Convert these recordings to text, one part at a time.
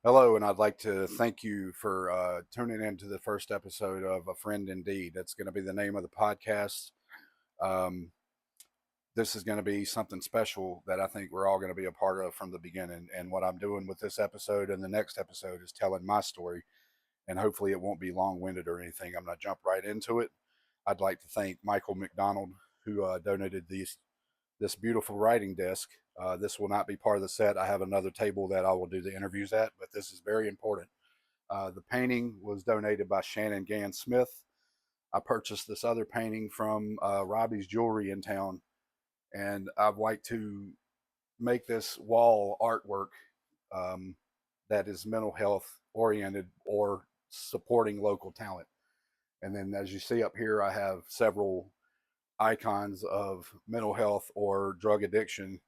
Hello, and I'd like to thank you for tuning in to the first episode of A Friend Indeed. That's going to be the name of the podcast. Um, this is going to be something special that I think we're all going to be a part of from the beginning. And what I'm doing with this episode and the next episode is telling my story, and hopefully it won't be long winded or anything. I'm going to jump right into it. I'd like to thank Michael McDonald, who donated this beautiful writing desk. This will not be part of the set. I have another table that I will do the interviews at, but this is very important. The painting was donated by Shannon Gann Smith. I purchased this other painting from Robbie's Jewelry in town, and I'd like to make this wall artwork um, that is mental health oriented or supporting local talent. And then, as you see up here, I have several icons of mental health or drug addiction.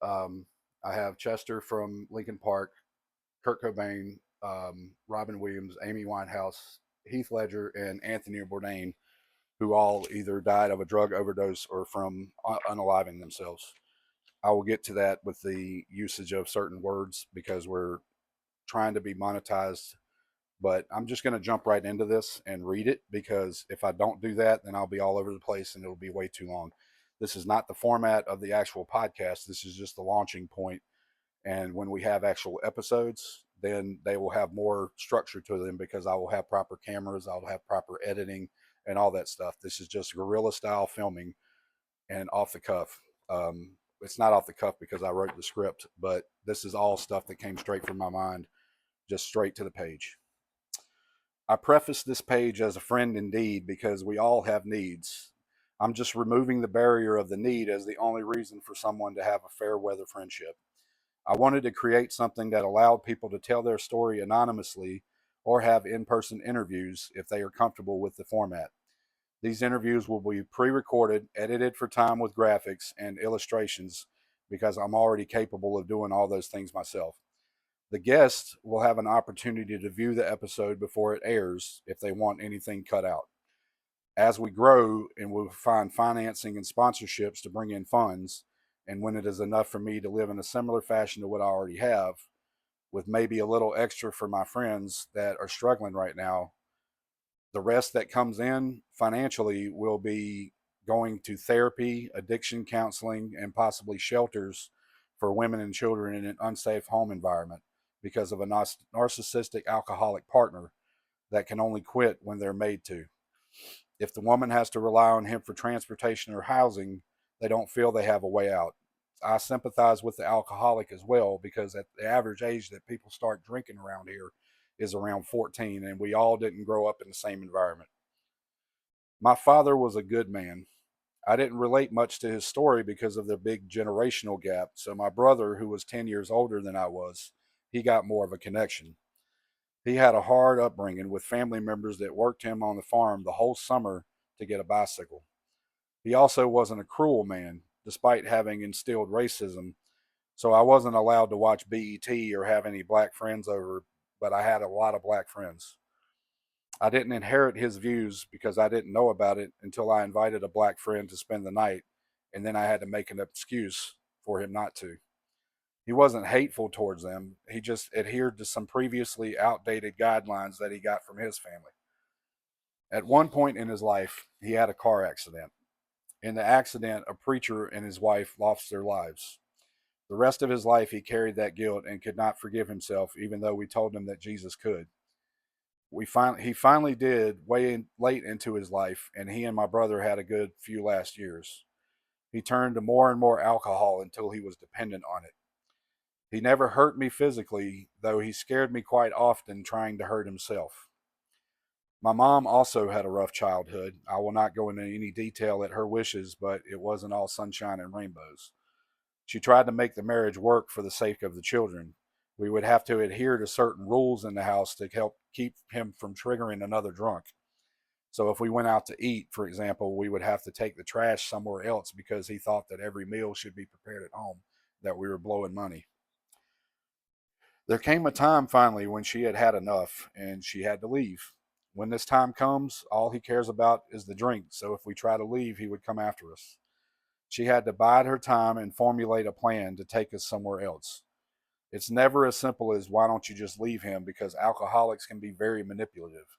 Um, I have Chester from Lincoln Park, Kurt Cobain, Robin Williams, Amy Winehouse, Heath Ledger, and Anthony Bourdain, who all either died of a drug overdose or from unaliving themselves. I will get to that with the usage of certain words because we're trying to be monetized. But I'm just going to jump right into this and read it because if I don't do that, then I'll be all over the place and it'll be way too long. This is not the format of the actual podcast. This is just the launching point, and when we have actual episodes, then they will have more structure to them because I will have proper cameras, I'll have proper editing, and all that stuff. This is just guerrilla style filming and off the cuff. It's not off the cuff because I wrote the script, but this is all stuff that came straight from my mind, just straight to the page. I preface this page as a friend indeed because we all have needs. I'm just removing the barrier of the need as the only reason for someone to have a fair weather friendship. I wanted to create something that allowed people to tell their story anonymously or have in person interviews if they are comfortable with the format. These interviews will be pre recorded, edited for time with graphics and illustrations because I'm already capable of doing all those things myself. The guests will have an opportunity to view the episode before it airs if they want anything cut out. As we grow and we'll find financing and sponsorships to bring in funds, and when it is enough for me to live in a similar fashion to what I already have, with maybe a little extra for my friends that are struggling right now, the rest that comes in financially will be going to therapy, addiction counseling, and possibly shelters for women and children in an unsafe home environment because of a narcissistic alcoholic partner that can only quit when they're made to. If the woman has to rely on him for transportation or housing, they don't feel they have a way out. I sympathize with the alcoholic as well because at the average age that people start drinking around here is around 14, and we all didn't grow up in the same environment. My father was a good man. I didn't relate much to his story because of the big generational gap, so my brother, who was 10 years older than I was, he got more of a connection. He had a hard upbringing with family members that worked him on the farm the whole summer to get a bicycle. He also wasn't a cruel man, despite having instilled racism, so I wasn't allowed to watch BET or have any black friends over, but I had a lot of black friends. I didn't inherit his views because I didn't know about it until I invited a black friend to spend the night, and then I had to make an excuse for him not to. He wasn't hateful towards them, he just adhered to some previously outdated guidelines that he got from his family. At one point in his life, he had a car accident. In the accident, a preacher and his wife lost their lives. The rest of his life, he carried that guilt and could not forgive himself, even though we told him that Jesus could. He finally did late into his life, and he and my brother had a good few last years. He turned to more and more alcohol until he was dependent on it. He never hurt me physically, though he scared me quite often trying to hurt himself. My mom also had a rough childhood. I will not go into any detail at her wishes, but it wasn't all sunshine and rainbows. She tried to make the marriage work for the sake of the children. We would have to adhere to certain rules in the house to help keep him from triggering another drunk. So if we went out to eat, for example, we would have to take the trash somewhere else because he thought that every meal should be prepared at home, that we were blowing money. There came a time finally when she had had enough and she had to leave. When this time comes, all he cares about is the drink, so if we try to leave, he would come after us. She had to bide her time and formulate a plan to take us somewhere else. It's never as simple as why don't you just leave him, because alcoholics can be very manipulative.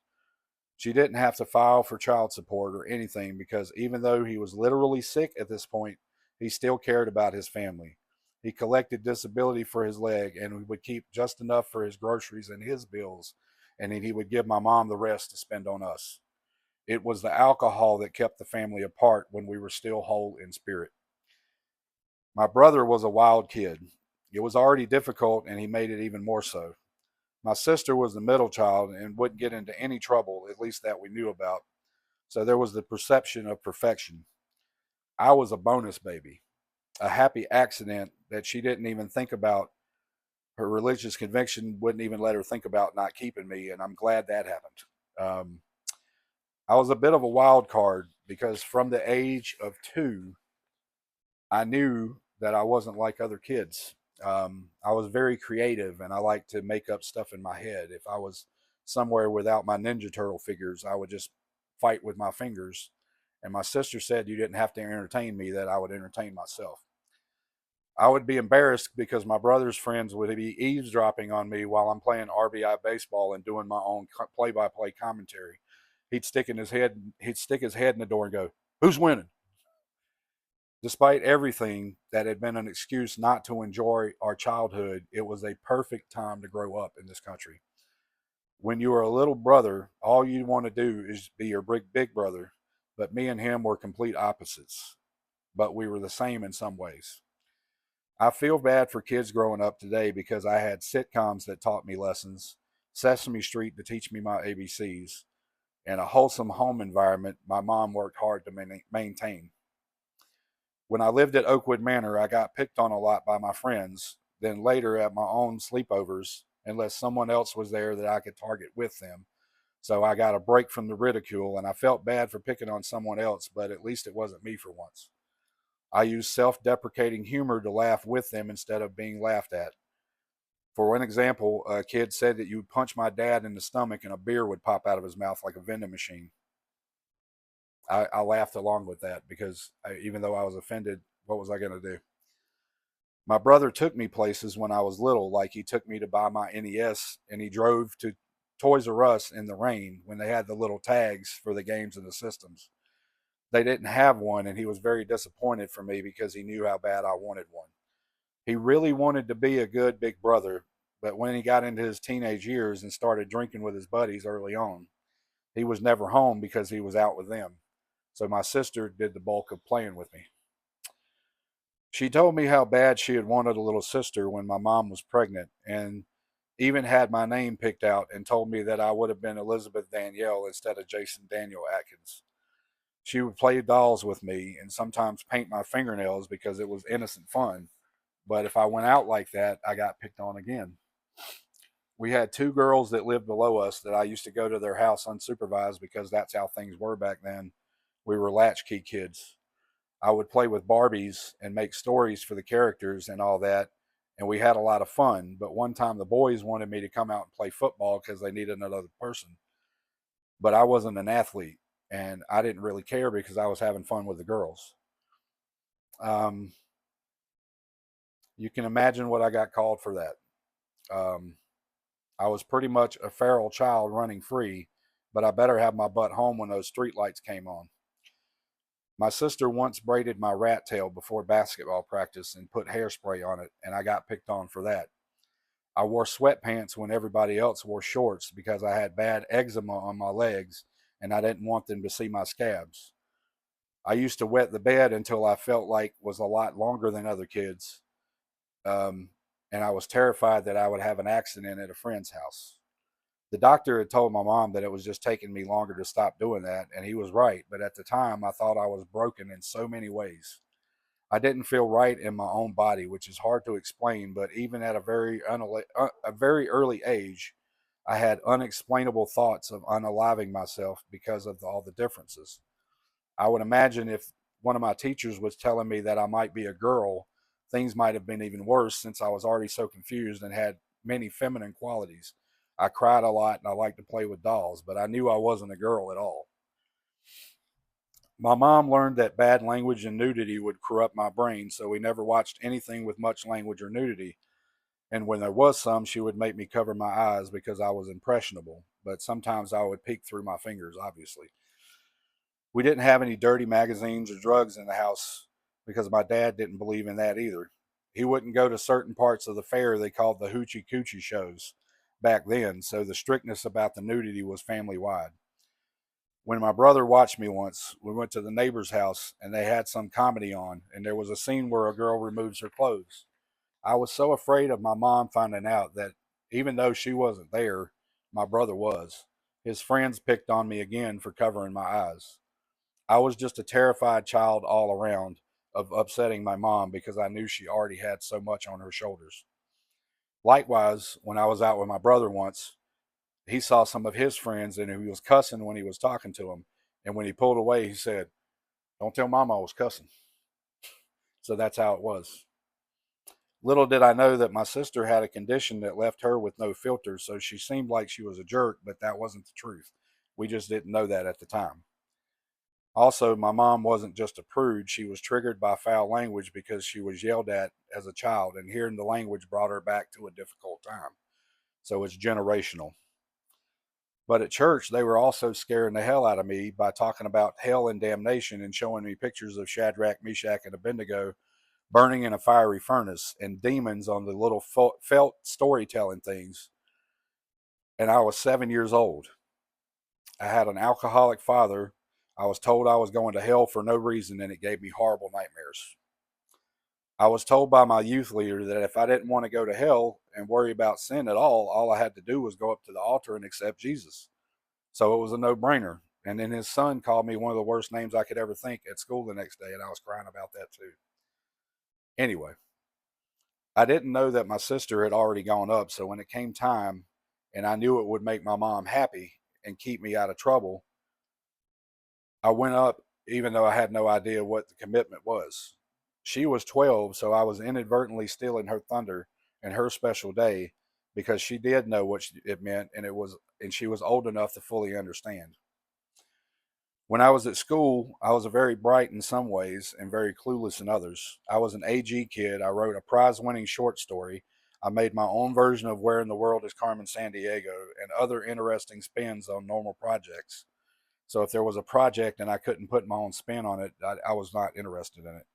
She didn't have to file for child support or anything because even though he was literally sick at this point, he still cared about his family. He collected disability for his leg and we would keep just enough for his groceries and his bills, and then he would give my mom the rest to spend on us. It was the alcohol that kept the family apart when we were still whole in spirit. My brother was a wild kid. It was already difficult, and he made it even more so. My sister was the middle child and wouldn't get into any trouble, at least that we knew about. So there was the perception of perfection. I was a bonus baby, a happy accident that she didn't even think about. Her religious conviction wouldn't even let her think about not keeping me, and I'm glad that happened. Um, I was a bit of a wild card because from the age of 2, I knew that I wasn't like other kids. I was very creative and I like to make up stuff in my head. If I was somewhere without my Ninja Turtle figures, I would just fight with my fingers. And my sister said you didn't have to entertain me, that I would entertain myself. I would be embarrassed because my brother's friends would be eavesdropping on me while I'm playing RBI baseball and doing my own play-by-play commentary. He'd stick his head in the door and go, "Who's winning?" Despite everything that had been an excuse not to enjoy our childhood, it was a perfect time to grow up in this country. When you are a little brother, all you want to do is be your big brother, but me and him were complete opposites, but we were the same in some ways. I feel bad for kids growing up today because I had sitcoms that taught me lessons, Sesame Street to teach me my ABCs, and a wholesome home environment my mom worked hard to maintain. When I lived at Oakwood Manor, I got picked on a lot by my friends, then later at my own sleepovers, unless someone else was there that I could target with them. So I got a break from the ridicule, and I felt bad for picking on someone else, but at least it wasn't me for once. I used self deprecating humor to laugh with them instead of being laughed at. For one example, a kid said that you would punch my dad in the stomach and a beer would pop out of his mouth like a vending machine. I laughed along with that because even though I was offended, what was I going to do? My brother took me places when I was little, like he took me to buy my NES and he drove to Toys R Us in the rain when they had the little tags for the games and the systems. They didn't have one, and he was very disappointed for me because he knew how bad I wanted one. He really wanted to be a good big brother, but when he got into his teenage years and started drinking with his buddies early on, he was never home because he was out with them. So my sister did the bulk of playing with me. She told me how bad she had wanted a little sister when my mom was pregnant, and even had my name picked out and told me that I would have been Elizabeth Danielle instead of Jason Daniel Atkins. She would play dolls with me and sometimes paint my fingernails because it was innocent fun. But if I went out like that, I got picked on again. We had 2 girls that lived below us that I used to go to their house unsupervised because that's how things were back then. We were latchkey kids. I would play with Barbies and make stories for the characters and all that. And we had a lot of fun. But one time the boys wanted me to come out and play football because they needed another person. But I wasn't an athlete and I didn't really care because I was having fun with the girls. Um, you can imagine what I got called for that. Um, I was pretty much a feral child running free, but I better have my butt home when those street lights came on. My sister once braided my rat tail before basketball practice and put hairspray on it, and I got picked on for that. I wore sweatpants when everybody else wore shorts because I had bad eczema on my legs and I didn't want them to see my scabs. I used to wet the bed until I felt like was a lot longer than other kids, um, and I was terrified that I would have an accident at a friend's house. The doctor had told my mom that it was just taking me longer to stop doing that, and he was right. But at the time, I thought I was broken in so many ways. I didn't feel right in my own body, which is hard to explain. But even at a very early age, I had unexplainable thoughts of unaliving myself because of all the differences. I would imagine if one of my teachers was telling me that I might be a girl, things might have been even worse since I was already so confused and had many feminine qualities. I cried a lot and I liked to play with dolls, but I knew I wasn't a girl at all. My mom learned that bad language and nudity would corrupt my brain, so we never watched anything with much language or nudity. And when there was some, she would make me cover my eyes because I was impressionable. But sometimes I would peek through my fingers, obviously. We didn't have any dirty magazines or drugs in the house because my dad didn't believe in that either. He wouldn't go to certain parts of the fair they called the hoochie coochie shows back then, so the strictness about the nudity was family wide. When my brother watched me once, we went to the neighbor's house and they had some comedy on, and there was a scene where a girl removes her clothes. I was so afraid of my mom finding out that even though she wasn't there, my brother was. His friends picked on me again for covering my eyes. I was just a terrified child all around of upsetting my mom because I knew she already had so much on her shoulders. Likewise, when I was out with my brother once, he saw some of his friends and he was cussing when he was talking to them. And when he pulled away, he said, "Don't tell mama I was cussing." So that's how it was. Little did I know that my sister had a condition that left her with no filter, so she seemed like she was a jerk, but that wasn't the truth. We just didn't know that at the time. Also, my mom wasn't just a prude, she was triggered by foul language because she was yelled at as a child, and hearing the language brought her back to a difficult time. So it's generational. But at church, they were also scaring the hell out of me by talking about hell and damnation and showing me pictures of Shadrach, Meshach, and Abednego burning in a fiery furnace and demons on the little felt storytelling things. And I was 7 years old. I had an alcoholic father. I was told I was going to hell for no reason, and it gave me horrible nightmares. I was told by my youth leader that if I didn't want to go to hell and worry about sin at all I had to do was go up to the altar and accept Jesus. So it was a no brainer. And then his son called me one of the worst names I could ever think at school the next day, and I was crying about that too. Anyway, I didn't know that my sister had already gone up, so when it came time and I knew it would make my mom happy and keep me out of trouble, I went up even though I had no idea what the commitment was. She was 12, so I was inadvertently stealing her thunder and her special day because she did know what it meant and she was old enough to fully understand. When I was at school, I was very bright in some ways and very clueless in others. I was an AG kid. I wrote a prize winning short story. I made my own version of Where in the World is Carmen Sandiego and other interesting spins on normal projects. So if there was a project and I couldn't put my own spin on it, I was not interested in it.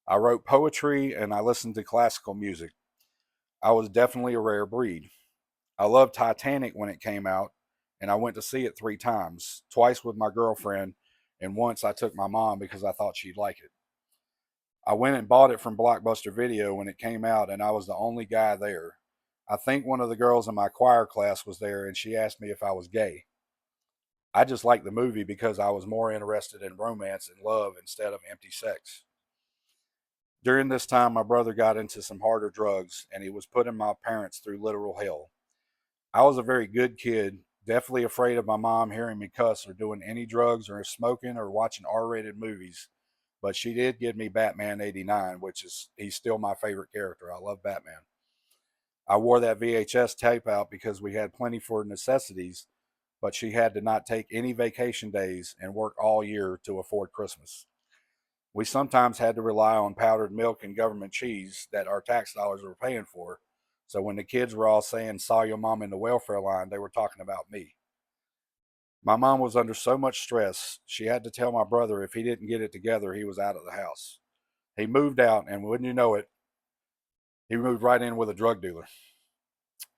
I wrote poetry and I listened to classical music. I was definitely a rare breed. I loved Titanic when it came out, and I went to see it 3 times, twice with my girlfriend, and once I took my mom because I thought she'd like it. I went and bought it from Blockbuster Video when it came out, and I was the only guy there. I think one of the girls in my choir class was there, and she asked me if I was gay. I just liked the movie because I was more interested in romance and love instead of empty sex. During this time, my brother got into some harder drugs, and he was putting my parents through literal hell. I was a very good kid, definitely afraid of my mom hearing me cuss or doing any drugs or smoking or watching R-rated movies. But she did give me Batman 89, which is he's still my favorite character. I love Batman. I wore that VHS tape out because we had plenty for necessities, but she had to not take any vacation days and work all year to afford Christmas. We sometimes had to rely on powdered milk and government cheese that our tax dollars were paying for. So when the kids were all saying, "Saw your mom in the welfare line," they were talking about me. My mom was under so much stress, she had to tell my brother if he didn't get it together, he was out of the house. He moved out, and wouldn't you know it, he moved right in with a drug dealer.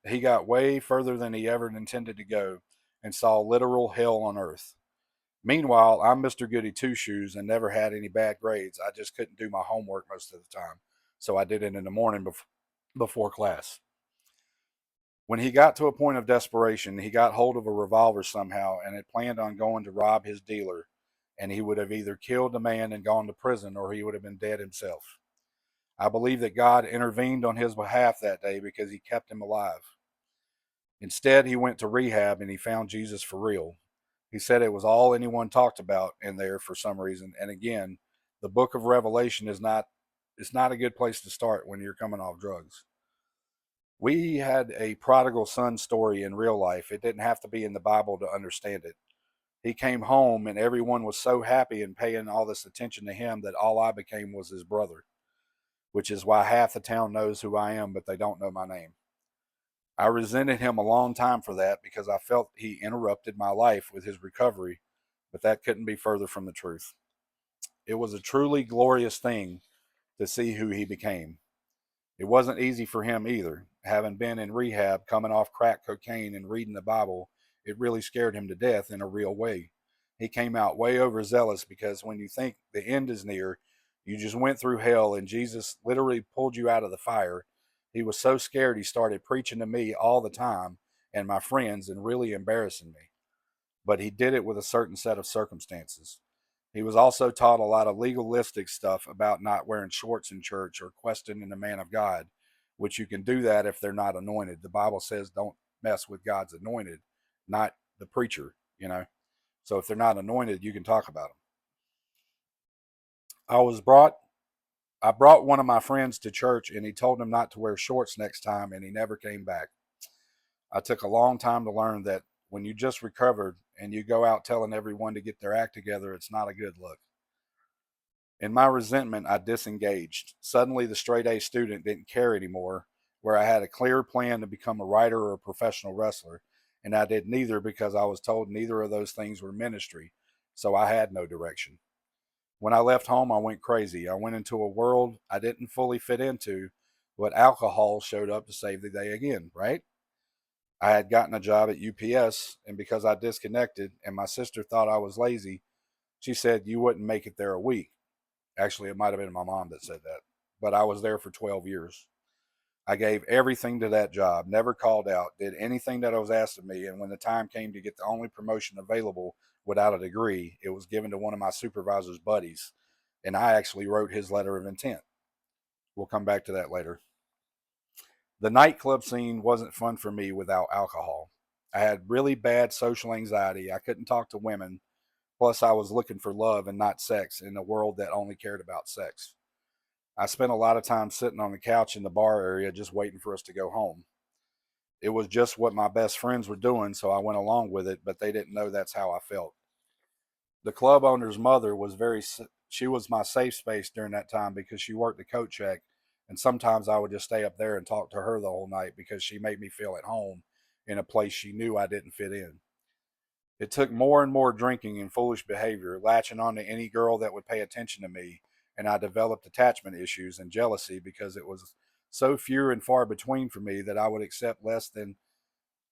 He got way further than he ever intended to go and saw literal hell on earth. Meanwhile, I'm Mr. Goody Two Shoes and never had any bad grades. I just couldn't do my homework most of the time. So I did it in the morning before class. When he got to a point of desperation, he got hold of a revolver somehow and had planned on going to rob his dealer. And he would have either killed the man and gone to prison or he would have been dead himself. I believe that God intervened on his behalf that day because he kept him alive. Instead, he went to rehab and he found Jesus for real. He said it was all anyone talked about in there for some reason. And again, the book of Revelation is not it's not a good place to start when you're coming off drugs. We had a prodigal son story in real life. It didn't have to be in the Bible to understand it. He came home and everyone was so happy and paying all this attention to him that all I became was his brother. which is why half the town knows who I am, but they don't know my name. I resented him a long time for that because I felt he interrupted my life with his recovery, but that couldn't be further from the truth. It was a truly glorious thing to see who he became. It wasn't easy for him either. Having been in rehab, coming off crack cocaine, and reading the Bible, it really scared him to death in a real way. He came out way overzealous because when you think the end is near, you just went through hell and Jesus literally pulled you out of the fire. He was so scared he started preaching to me all the time and my friends and really embarrassing me. But he did it with a certain set of circumstances. He was also taught a lot of legalistic stuff about not wearing shorts in church or questioning the man of God, which you can do that if they're not anointed. The Bible says don't mess with God's anointed, not the preacher. So if they're not anointed, you can talk about them. I was brought I brought one of my friends to church and he told him not to wear shorts next time and he never came back. I took a long time to learn that when you just recovered and you go out telling everyone to get their act together, it's not a good look. In my resentment, I disengaged. Suddenly, the straight A student didn't care anymore, where I had a clear plan to become a writer or a professional wrestler, and I did neither because I was told neither of those things were ministry, so I had no direction. When I left home, I went crazy. I went into a world I didn't fully fit into, but alcohol showed up to save the day again, right? I had gotten a job at UPS, and because I disconnected and my sister thought I was lazy, she said you wouldn't make it there a week. Actually, it might have been my mom that said that, but I was there for 12 years. I gave everything to that job, never called out, did anything that was asked of me. And when the time came to get the only promotion available without a degree, it was given to one of my supervisor's buddies. And I actually wrote his letter of intent. We'll come back to that later. The nightclub scene wasn't fun for me without alcohol. I had really bad social anxiety. I couldn't talk to women. Plus, I was looking for love and not sex in a world that only cared about sex. I spent a lot of time sitting on the couch in the bar area just waiting for us to go home. It was just what my best friends were doing, so I went along with it, but they didn't know that's how I felt. The club owner's mother was she was my safe space during that time because she worked the coat check, and sometimes I would just stay up there and talk to her the whole night because she made me feel at home in a place she knew I didn't fit in. It took more and more drinking and foolish behavior, latching on to any girl that would pay attention to me, and I developed attachment issues and jealousy because it was so few and far between for me that I would accept less than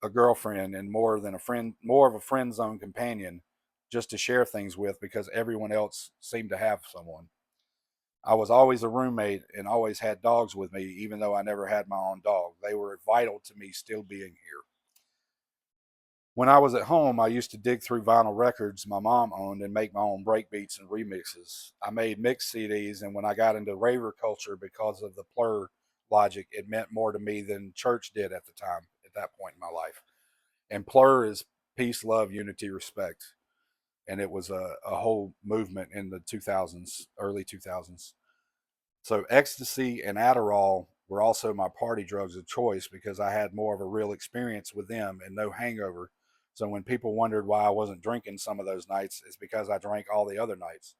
a girlfriend and more of a friend zone companion just to share things with because everyone else seemed to have someone. I was always a roommate and always had dogs with me, even though I never had my own dog. They were vital to me still being here. When I was at home, I used to dig through vinyl records my mom owned and make my own breakbeats and remixes. I made mix CDs, and when I got into raver culture because of the Plur logic, it meant more to me than church did at the time, at that point in my life. And Plur is peace, love, unity, respect. And it was a whole movement in the 2000s, early 2000s. So ecstasy and Adderall were also my party drugs of choice because I had more of a real experience with them and no hangover. So when people wondered why I wasn't drinking some of those nights, it's because I drank all the other nights.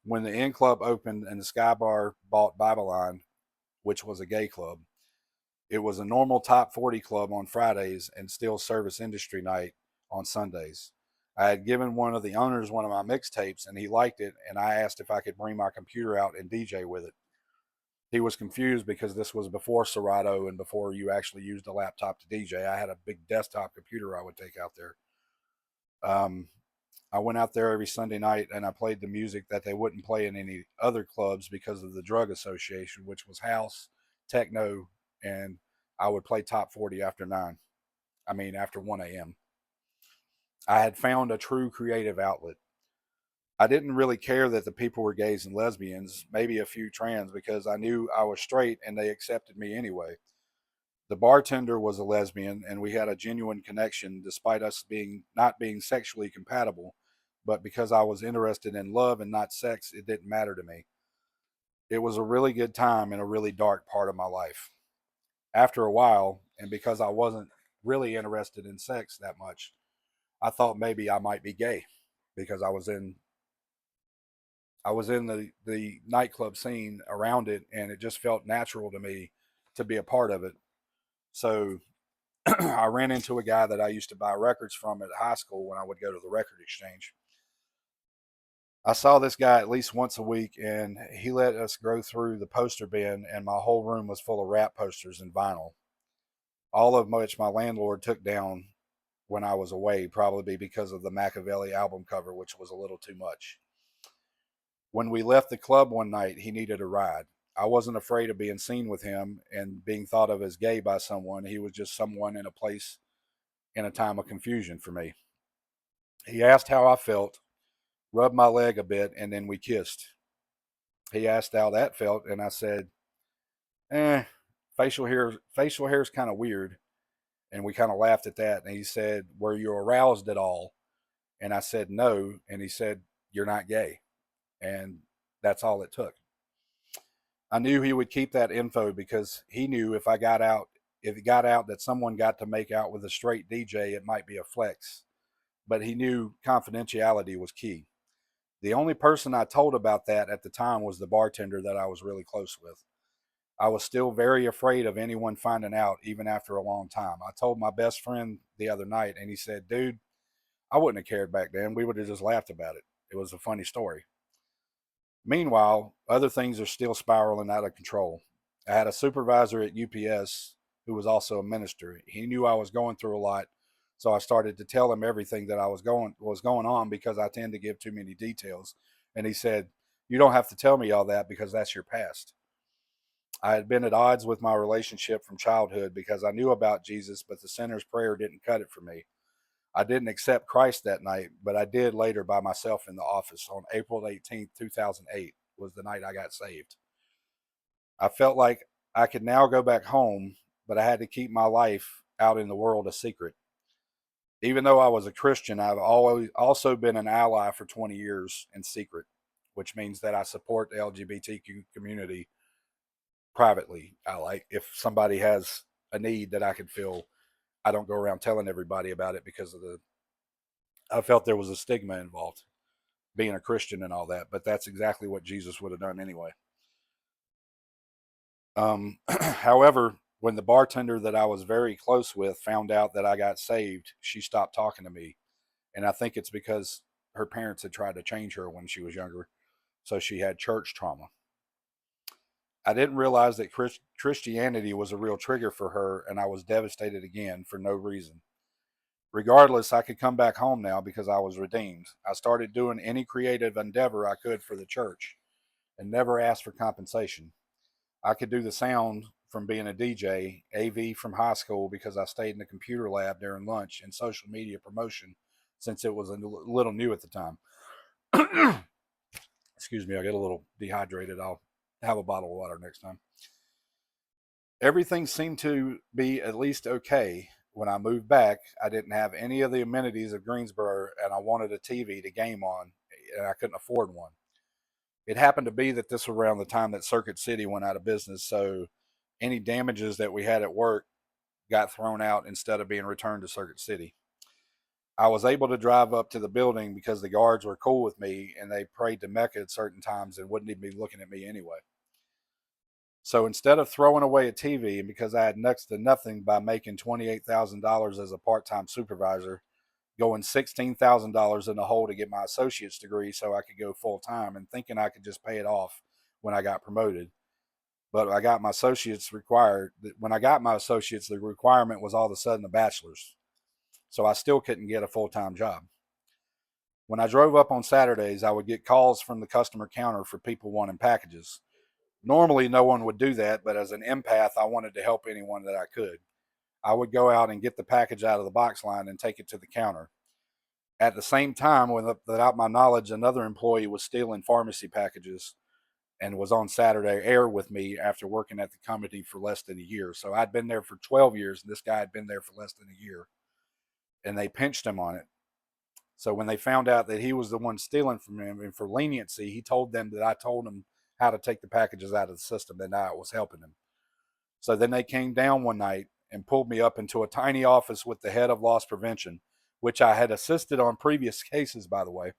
When the Inn Club opened and the Sky Bar bought Babylon, which was a gay club, it was a normal top 40 club on Fridays and still service industry night on Sundays. I had given one of the owners one of my mixtapes and he liked it, and I asked if I could bring my computer out and DJ with it. He was confused because this was before Serato and before you actually used a laptop to DJ. I had a big desktop computer I would take out there. Um, I went out there every Sunday night and I played the music that they wouldn't play in any other clubs because of the drug association, which was house, techno, and I would play top 40 after 9. I mean, after 1 a.m. I had found a true creative outlet. I didn't really care that the people were gays and lesbians, maybe a few trans, because I knew I was straight and they accepted me anyway. The bartender was a lesbian and we had a genuine connection despite us being not being sexually compatible, but because I was interested in love and not sex, it didn't matter to me. It was a really good time in a really dark part of my life. After a while, and because I wasn't really interested in sex that much, I thought maybe I might be gay because I was in I was in the nightclub scene around it, and it just felt natural to me to be a part of it. So I ran into a guy that I used to buy records from at high school when I would go to the record exchange. I saw this guy at least once a week, and he let us go through the poster bin, and my whole room was full of rap posters and vinyl, all of which my landlord took down when I was away, probably because of the Machiavelli album cover, which was a little too much. When we left the club one night, he needed a ride. I wasn't afraid of being seen with him and being thought of as gay by someone. He was just someone in a place in a time of confusion for me. He asked how I felt, rubbed my leg a bit, and then we kissed. He asked how that felt, and I said, "Eh, facial hair is kind of weird." And we kind of laughed at that. And he said, "Were you aroused at all?" And I said, "No." And he said, "You're not gay." And that's all it took. I knew he would keep that info because he knew if it got out that someone got to make out with a straight DJ, it might be a flex. But he knew confidentiality was key. The only person I told about that at the time was the bartender that I was really close with. I was still very afraid of anyone finding out, even after a long time. I told my best friend the other night, and he said, "Dude, I wouldn't have cared back then. We would have just laughed about it. It was a funny story." Meanwhile, other things are still spiraling out of control. I had a supervisor at UPS who was also a minister. He knew I was going through a lot, so I started to tell him everything that was going on because I tend to give too many details. And he said, "You don't have to tell me all that because that's your past." I had been at odds with my relationship from childhood because I knew about Jesus, but the sinner's prayer didn't cut it for me. I didn't accept Christ that night, but I did later by myself in the office on April 18th, 2008 was the night I got saved. I felt like I could now go back home, but I had to keep my life out in the world a secret. Even though I was a Christian, I've always also been an ally for 20 years in secret, which means that I support the LGBTQ community privately. I like if somebody has a need that I could fill, I don't go around telling everybody about it because I felt there was a stigma involved being a Christian and all that, but that's exactly what Jesus would have done anyway. However, when the bartender that I was very close with found out that I got saved, she stopped talking to me. And I think it's because her parents had tried to change her when she was younger. So she had church trauma. I didn't realize that Christianity was a real trigger for her, and I was devastated again for no reason. Regardless, I could come back home now because I was redeemed. I started doing any creative endeavor I could for the church and never asked for compensation. I could do the sound from being a DJ, AV from high school because I stayed in the computer lab during lunch, and social media promotion since it was a little new at the time. Excuse me, I get a little dehydrated. I'll have a bottle of water next time. Everything seemed to be at least okay. When I moved back, I didn't have any of the amenities of Greensboro, and I wanted a TV to game on, and I couldn't afford one. It happened to be that this was around the time that Circuit City went out of business, so any damages that we had at work got thrown out instead of being returned to Circuit City. I was able to drive up to the building because the guards were cool with me and they prayed to Mecca at certain times and wouldn't even be looking at me anyway. So instead of throwing away a TV, and because I had next to nothing by making $28,000 as a part time supervisor, going $16,000 in the hole to get my associate's degree so I could go full time and thinking I could just pay it off when I got promoted. But I got my associates required. When I got my associates, the requirement was all of a sudden a bachelor's. So I still couldn't get a full time job. When I drove up on Saturdays, I would get calls from the customer counter for people wanting packages. Normally, no one would do that, but as an empath, I wanted to help anyone that I could. I would go out and get the package out of the box line and take it to the counter. At the same time, without my knowledge, another employee was stealing pharmacy packages and was on Saturday air with me after working at the company for less than a year. So I'd been there for 12 years, and this guy had been there for less than a year, and they pinched him on it. So when they found out that he was the one stealing from him, and for leniency, he told them that I told him how to take the packages out of the system, and I was helping him. So then they came down one night and pulled me up into a tiny office with the head of loss prevention, which I had assisted on previous cases, by the way.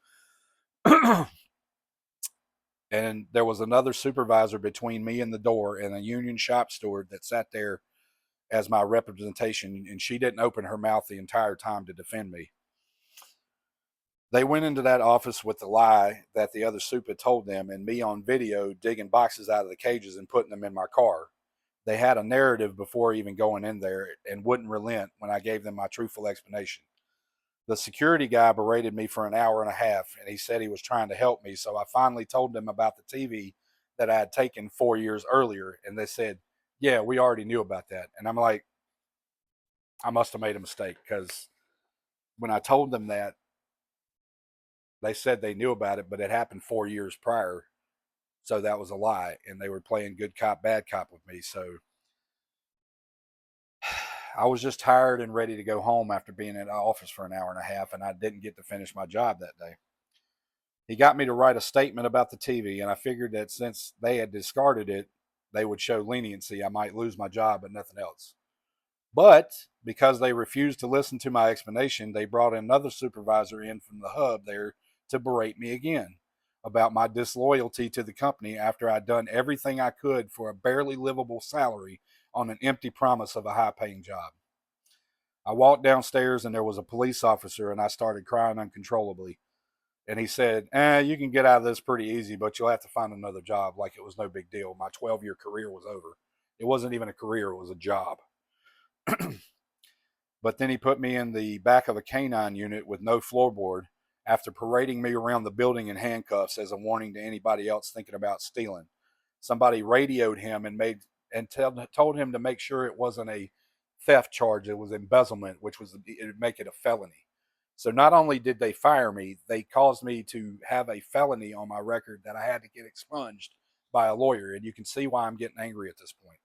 And there was another supervisor between me and the door, and a union shop steward that sat there as my representation, and she didn't open her mouth the entire time to defend me. They went into that office with the lie that the other soup had told them, and me on video digging boxes out of the cages and putting them in my car. They had a narrative before even going in there and wouldn't relent when I gave them my truthful explanation. The security guy berated me for an hour and a half, and he said he was trying to help me. So I finally told them about the TV that I had taken 4 years earlier, and they said, "Yeah, we already knew about that." And I'm like, I must have made a mistake, because when I told them that, they said they knew about it, but it happened 4 years prior. So that was a lie, and they were playing good cop, bad cop with me. So I was just tired and ready to go home after being in the office for an hour and a half, and I didn't get to finish my job that day. He got me to write a statement about the TV, and I figured that since they had discarded it, they would show leniency. I might lose my job, but nothing else. But because they refused to listen to my explanation, they brought another supervisor in from the hub there to berate me again about my disloyalty to the company after I'd done everything I could for a barely livable salary on an empty promise of a high paying job. I walked downstairs and there was a police officer, and I started crying uncontrollably. And he said, "You can get out of this pretty easy, but you'll have to find another job," like it was no big deal. My 12-year career was over. It wasn't even a career, it was a job. But then he put me in the back of a canine unit with no floorboard after parading me around the building in handcuffs as a warning to anybody else thinking about stealing. Somebody radioed him and told him to make sure it wasn't a theft charge, it was embezzlement, which it would make it a felony. So not only did they fire me, they caused me to have a felony on my record that I had to get expunged by a lawyer. And you can see why I'm getting angry at this point.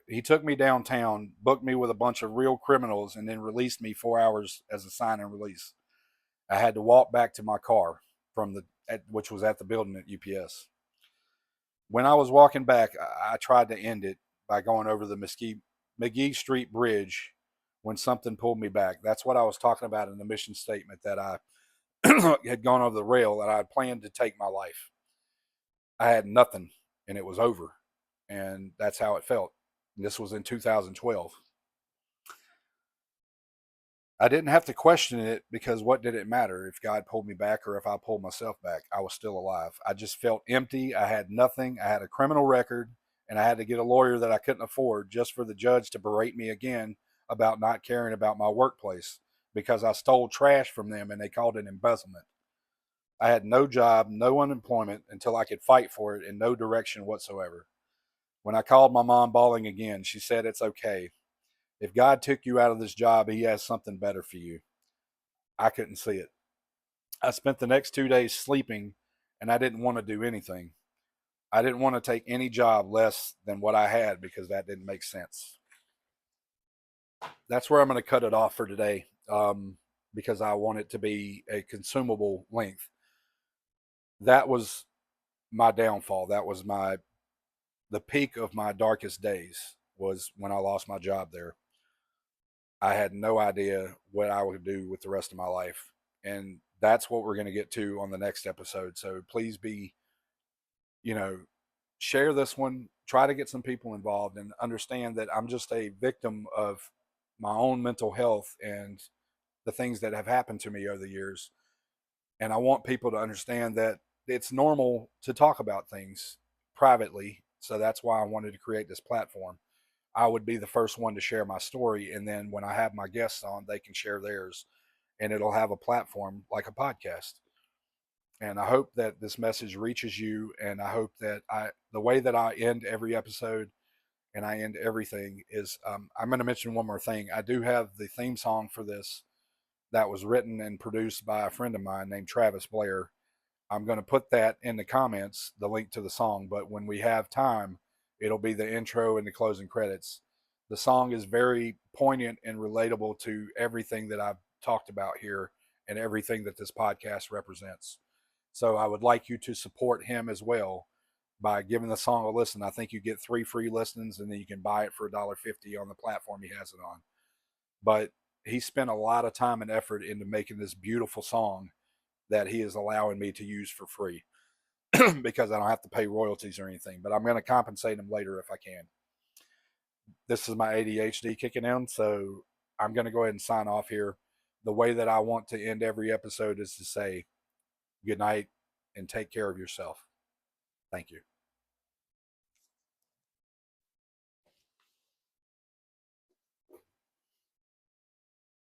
He took me downtown, booked me with a bunch of real criminals, and then released me 4 hours as a sign and release. I had to walk back to my car which was at the building at UPS. When I was walking back, I tried to end it by going over the McGee Street Bridge when something pulled me back. That's what I was talking about in the mission statement, that I had gone over the rail and I had planned to take my life. I had nothing and it was over. And that's how it felt. This was in 2012. I didn't have to question it, because what did it matter if God pulled me back or if I pulled myself back? I was still alive. I just felt empty. I had nothing. I had a criminal record, and I had to get a lawyer that I couldn't afford just for the judge to berate me again about not caring about my workplace because I stole trash from them and they called it embezzlement. I had no job, no unemployment until I could fight for it, in no direction whatsoever. When I called my mom bawling again, she said, "It's okay. If God took you out of this job, he has something better for you." I couldn't see it. I spent the next 2 days sleeping, and I didn't want to do anything. I didn't want to take any job less than what I had because that didn't make sense. That's where I'm going to cut it off for today, because I want it to be a consumable length. That was my downfall. That was the peak of my darkest days, was when I lost my job there. I had no idea what I would do with the rest of my life. And that's what we're going to get to on the next episode. So please you know, share this one, try to get some people involved, and understand that I'm just a victim of my own mental health and the things that have happened to me over the years. And I want people to understand that it's normal to talk about things privately. So that's why I wanted to create this platform. I would be the first one to share my story. And then when I have my guests on, they can share theirs, and it'll have a platform like a podcast. And I hope that this message reaches you. And I hope that the way that I end every episode and I end everything is, I'm going to mention one more thing. I do have the theme song for this that was written and produced by a friend of mine named Travis Blair. I'm going to put that in the comments, the link to the song, but when we have time, it'll be the intro and the closing credits. The song is very poignant and relatable to everything that I've talked about here and everything that this podcast represents. So I would like you to support him as well by giving the song a listen. I think you get 3 free listens, and then you can buy it for $1.50 on the platform he has it on. But he spent a lot of time and effort into making this beautiful song, that he is allowing me to use for free because I don't have to pay royalties or anything. But I'm going to compensate him later if I can. This is my ADHD kicking in, so I'm going to go ahead and sign off here. The way that I want to end every episode is to say good night and take care of yourself. Thank you.